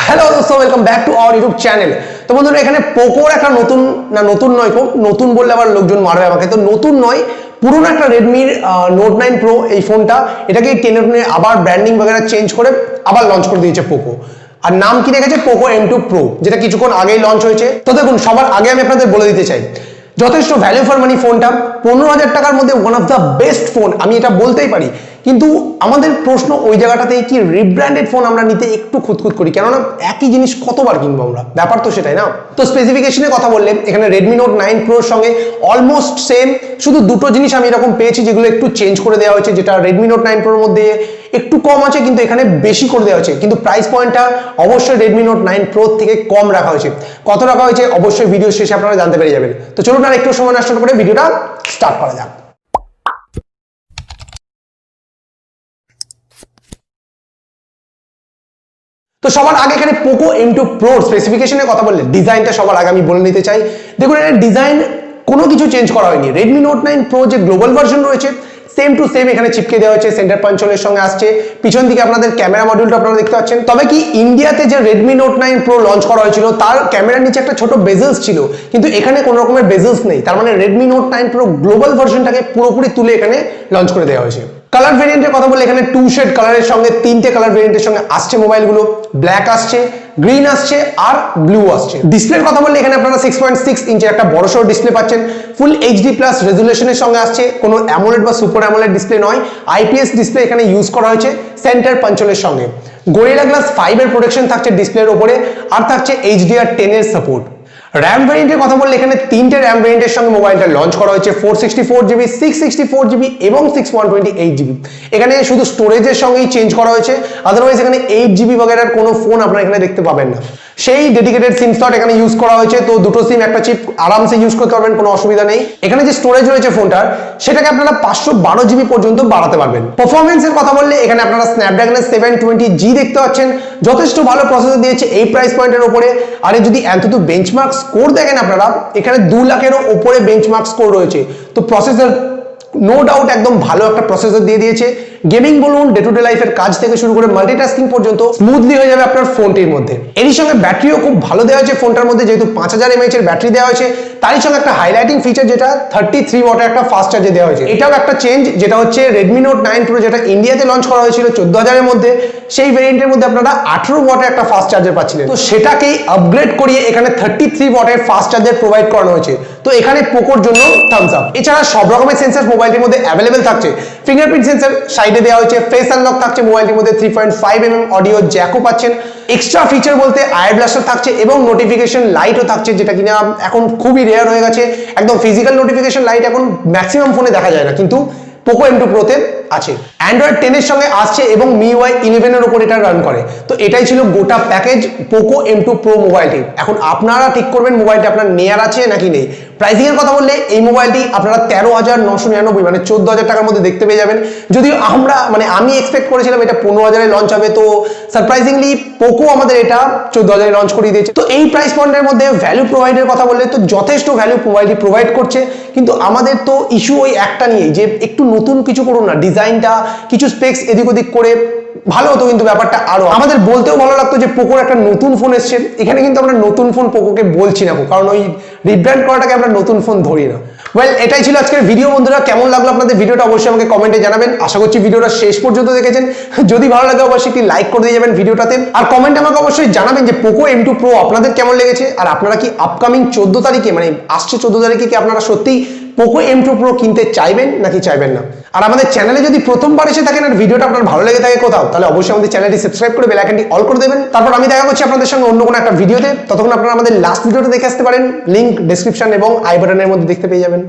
Hello দোস্ত, welcome back to our YouTube channel. তো বন্ধুরা, এখানে পোকোর একটা নতুন নয়, নতুন বললে আবার লোকজন মারবে আমাকে। তো নতুন নয়, পুরোনো একটা রেডমির নোট 9 প্রো এই ফোনটা, এটাকে টেনে আবার ব্র্যান্ডিং বগেরা চেঞ্জ করে আবার লঞ্চ করে দিয়েছে পোকো। আর নাম কি রেখেছে? পোকো M2 প্রো, যেটা কিছুক্ষণ আগেই লঞ্চ হয়েছে। তো দেখুন, সবার আগে আমি আপনাদের বলে দিতে চাই, যথেষ্ট ভ্যালু ফর মানি ফোনটা। 15,000 টাকার মধ্যে one of the best phone, আমি এটা বলতেই পারি। কিন্তু আমাদের প্রশ্ন ওই জায়গাটাতেই কি রিব্র্যান্ডেড ফোন আমরা নিতে একটু খুঁতখুত করি, কেননা একই জিনিস কতবার কিনবো আমরা, ব্যাপার তো সেটাই না। তো স্পেসিফিকেশনের কথা বললে এখানে রেডমি নোট 9 প্রোর সঙ্গে অলমোস্ট সেম, শুধু দুটো জিনিস আমি এরকম পেয়েছি যেগুলো একটু চেঞ্জ করে দেওয়া হয়েছে, যেটা রেডমি নোট 9 প্রোর মধ্যে একটু কম আছে কিন্তু এখানে বেশি করে দেওয়া হয়েছে। কিন্তু প্রাইস পয়েন্টটা অবশ্যই রেডমি নোট 9 প্রো থেকে কম রাখা হয়েছে। কত রাখা হয়েছে অবশ্যই ভিডিও শেষে আপনারা জানতে পেরে যাবেন। তো চলুন আর একটু সময় নষ্ট করে ভিডিওটা স্টার্ট করা যাক। তো সবার আগে এখানে পোকো M2 প্রো স্পেসিফিকেশনের কথা বললে ডিজাইনটা সবার আগে আমি বলে নিতে চাই। দেখুন, এর ডিজাইন কোনো কিছু চেঞ্জ করা হয়নি। রেডমি নোট 9 প্রো যে গ্লোবাল ভার্সন রয়েছে সেম টু সেম এখানে চিপকে দেওয়া হয়েছে, সেন্টার পাঞ্চলের সঙ্গে আসছে। পিছন দিকে আপনাদের ক্যামেরা মডিউলটা আপনারা দেখতে পাচ্ছেন। তবে কি ইন্ডিয়াতে যে রেডমি নোট 9 প্রো লঞ্চ করা হয়েছিল তার ক্যামেরার নিচে একটা ছোট বেজেলস ছিল, কিন্তু এখানে কোনো রকমের বেজেলস নেই। তার মানে রেডমি নোট 9 প্রো গ্লোবাল ভার্সনটাকে পুরোপুরি তুলে এখানে লঞ্চ করে দেওয়া হয়েছে। কালার ভেরিয়েন্টের কথা বলে এখানে 2 শেড কালারের সঙ্গে 3টে কালার ভেরিয়েন্টের সঙ্গে আসছে মোবাইলগুলো। ব্ল্যাক আসছে, গ্রিন আসছে আর ব্লু আসছে। ডিসপ্লের কথা বললে এখানে আপনারা 6.6 ইঞ্চের একটা বড়সড় ডিসপ্লে পাচ্ছেন। ফুল HD+ রেজুলেশনের সঙ্গে আসছে, কোনো অ্যামোলেড বা সুপার অ্যামোলেড ডিসপ্লে নয়। IPS ডিসপ্লে এখানে ইউজ করা হয়েছে সেন্টার পাঞ্চলের সঙ্গে। গরিলা গ্লাস 5 এর প্রোটেকশন থাকছে ডিসপ্লের উপরে, আর থাকছে HDR10 এর সাপোর্ট। র্যাম ভেরিয়েন্টের কথা বললে এখানে 3টে র্যাম ভেরিয়েন্টের সঙ্গে মোবাইলটা লঞ্চ করা হয়েছে, 464GB, 664GB এবং 6.28GB। এখানে শুধু স্টোরেজের সঙ্গেই চেঞ্জ করা হয়েছে, আদারওয়াইজ এখানে 8GB বগেরার কোনো ফোন আপনারা এখানে দেখতে পাবেন না। সেই ডেডিকেটেড সিম স্লট এখানে ইউজ করা হয়েছে, তো দুটো সিম একটা চিপ আরামসে ইউজ করতে পারবেন, কোনো অসুবিধা নেই। এখানে যে স্টোরেজ রয়েছে ফোনটার, সেটাকে আপনারা 512GB পর্যন্ত বাড়াতে পারবেন। পারফরমেন্সের কথা বললে এখানে আপনারা স্ন্যাপড্রাগনের 720G দেখতে পাচ্ছেন, যথেষ্ট ভালো প্রসেসর দিয়েছে এই প্রাইস পয়েন্টের উপরে। আর যদি এতটুকু বেঞ্চমার্ক স্কোর দেখেন আপনারা, এখানে 2 লাখেরও উপরে বেঞ্চমার্ক স্কোর রয়েছে। তো প্রসেসর নো ডাউট একদম ভালো একটা প্রসেসর দিয়ে দিয়েছে। গেমিং বলুন, ডে টু ডে লাইফের কাজ থেকে শুরু করে মাল্টিটাস্কিং পর্যন্ত স্মুথলি হয়ে যাবে আপনার ফোনটির মধ্যে। এরই সঙ্গে ব্যাটারিও খুব ভালো দেওয়া হয়েছে ফোনটার মধ্যে, যেহেতু 5000 mAh এর ব্যাটারি দেওয়া হয়েছে। তারই সঙ্গে একটা হাইলাইটিং ফিচার, যেটা 33 ওয়াটের একটা ফাস্ট চার্জে দেওয়া হয়েছে। এটাও একটা চেঞ্জ, যেটা হচ্ছে রেডমি নোট 9 প্রো যেটা ইন্ডিয়াতে লঞ্চ করা হয়েছিল 14,000 এর মধ্যে, সেই ভেরিয়েন্টের মধ্যে আপনারা 18 ওয়াটের একটা ফাস্ট চার্জার পাচ্ছিলেন। তো সেটাকেই আপগ্রেড করিয়ে এখানে 33 ওয়াটের ফাস্ট চার্জার প্রোভাইড করানো হয়েছে। তো এখানে পোকোর জন্য থামস আপ। এছাড়া সব রকমের সেন্সর মোবাইলটির মধ্যে অ্যাভেলেবেল থাকছে। ফিঙ্গারপ্রিন্ট সেন্সর সাইডে দেওয়া হয়েছে, ফেস আনলক থাকছে মোবাইলটির মধ্যে, 3.5mm অডিও জ্যাকও পাচ্ছেন। এক্সট্রা ফিচার বলতে আয়ার ব্লাস্টার থাকছে এবং নোটিফিকেশন লাইটও থাকছে, যেটা কিনা এখন খুবই রেয়ার হয়ে গেছে। একদম ফিজিক্যাল নোটিফিকেশন লাইট এখন ম্যাক্সিমাম ফোনে দেখা যায় না, কিন্তু পোকো M2 প্রোতে আছে। অ্যান্ড্রয়েড 10 এর সঙ্গে আসছে এবং MIUI 11 এর উপর এটা রান করে। তো এটাই ছিল গোটা প্যাকেজ পোকো M2 প্রো মোবাইলটি। এখন আপনারা ঠিক করবেন মোবাইলটি আপনার নেয়ার আছে নাকি নেই। প্রাইসিং এর কথা বললে এই মোবাইলটি আপনারা 13,999 মানে 14,000 টাকার মধ্যে দেখতে পেয়ে যাবেন। যদিও আমি এক্সপেক্ট করেছিলাম এটা 15,000 এ লঞ্চ হবে, তো সারপ্রাইজিংলি পোকো আমাদের এটা 14,000 এ লঞ্চ করে দিয়েছে। তো এই প্রাইস পয়েন্টের মধ্যে ভ্যালু প্রোভাইডের কথা বললে তো যথেষ্ট ভ্যালু মোবাইলটি প্রোভাইড করছে। কিন্তু আমাদের তো ইস্যু ওই একটা নিয়ে, যে একটু নতুন কিছু করুন না, ডিজাইনটা কিছু স্পেক্স এদিক ওদিক করে ভালো হতো, কিন্তু ব্যাপারটা আরো আমাদের বলতেও ভালো লাগতো যে পোকোর একটা নতুন ফোন এসছে। এখানে কিন্তু আমরা নতুন ফোন পোকোকে বলছি না, কারণ ওই রিব্র্যান্ড করাটাকে আমরা নতুন ফোন ধরি না। ওয়েল, এটাই ছিল আজকের ভিডিও বন্ধুরা। কেমন লাগলো আপনাদের ভিডিওটা অবশ্যই আমাকে কমেন্টে জানাবেন। আশা করছি ভিডিওটা শেষ পর্যন্ত দেখেছেন। যদি ভালো লাগে অবশ্যই একটি লাইক করে দিয়ে যাবেন ভিডিওটাতে, আর কমেন্টে আমাকে অবশ্যই জানাবেন যে পোকো M2 প্রো আপনাদের কেমন লেগেছে, আর আপনারা কি আপকামিং 14 তারিখে মানে আসছে 14 তারিখে কি আপনারা সত্যি পোকো M2 প্রো কিনতে চাইবেন নাকি চাইবেন না। আর আমাদের চ্যানেলে যদি প্রথমবার এসে থাকেন আর ভিডিওটা আপনার ভালো লেগে থাকে কোথাও, তাহলে অবশ্যই আমাদের চ্যানেলটি সাবস্ক্রাইব করে বেল আইকনটি অল করে দেবেন। তারপর আমি দেখা করছি আপনাদের সঙ্গে অন্য কোনো একটা ভিডিওতে। ততক্ষণ আপনারা আমাদের লাস্ট ভিডিওটা দেখে আসতে পারেন, লিংক ডেসক্রিপশন এবং আই বাটনের মধ্যে দেখতে পেয়ে যাবেন।